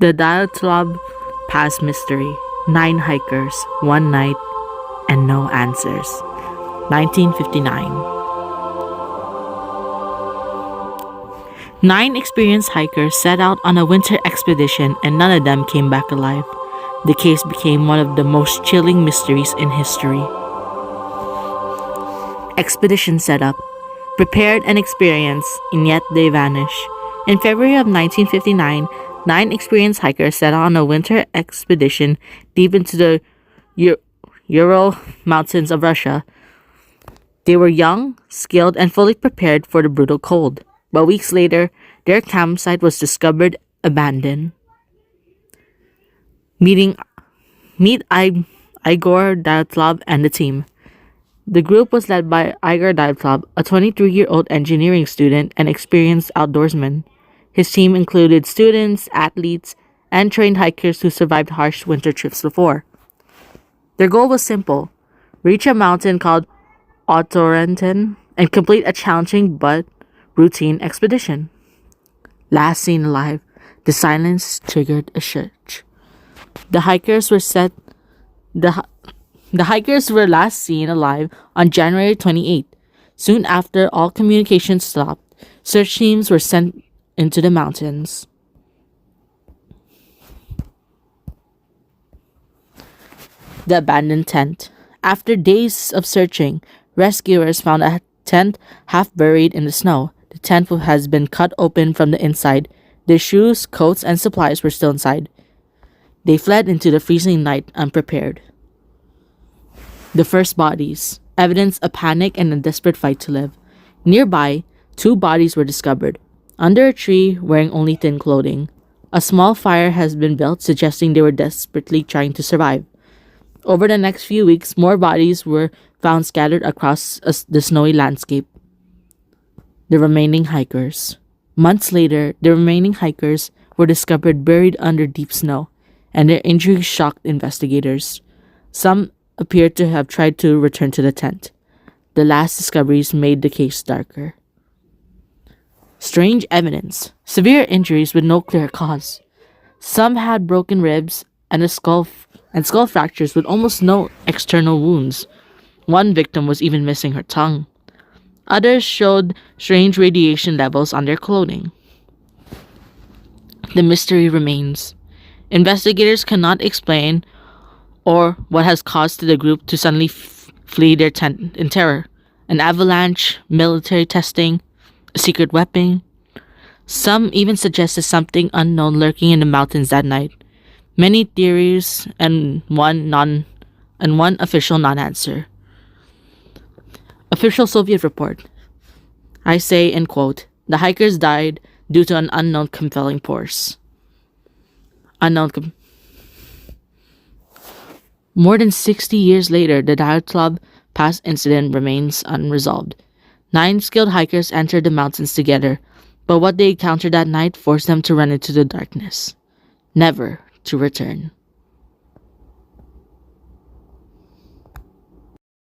The Diatlab Pass Mystery. 9 hikers, 1 night, and no answers. 1959. 9 experienced hikers set out on a winter expedition and none of them came back alive. The case became one of the most chilling mysteries in history. Expedition setup. Prepared and experienced, and yet they vanish. In February of 1959, 9 experienced hikers set out on a winter expedition deep into the Ural Mountains of Russia. They were young, skilled, and fully prepared for the brutal cold. But weeks later, their campsite was discovered abandoned. Meet Igor Dyatlov and the team. The group was led by Igor Dyatlov, a 23-year-old engineering student and experienced outdoorsman. His team included students, athletes, and trained hikers who survived harsh winter trips before. Their goal was simple: reach a mountain called Ottorentin and complete a challenging but routine expedition. Last seen alive, the silence triggered a search. The hikers were last seen alive on January 28. Soon after all communication stopped, search teams were sent into the mountains. The abandoned tent. After days of searching, rescuers found a tent half buried in the snow. The tent has been cut open from the inside. Their shoes, coats, and supplies were still inside. They fled into the freezing night unprepared. The first bodies. Evidence of panic and a desperate fight to live. Nearby, 2 bodies were discovered. Under a tree, wearing only thin clothing. A small fire has been built, suggesting they were desperately trying to survive. Over the next few weeks, more bodies were found scattered across the snowy landscape. The remaining hikers. Months later, the remaining hikers were discovered buried under deep snow, and their injuries shocked investigators. Some appeared to have tried to return to the tent. The last discoveries made the case darker. Strange evidence. Severe injuries with no clear cause. Some had broken ribs and skull fractures with almost no external wounds. One victim was even missing her tongue. Others showed strange radiation levels on their clothing. The mystery remains. Investigators cannot explain or what has caused the group to suddenly flee their tent in terror. An avalanche, military testing, a secret weapon. Some even suggested something unknown lurking in the mountains that night. Many theories and one official non-answer. Official Soviet report. I say, and quote, the hikers died due to an unknown compelling force. More than 60 years later, the Dyatlov Pass incident remains unresolved. 9 skilled hikers entered the mountains together, but what they encountered that night forced them to run into the darkness, never to return.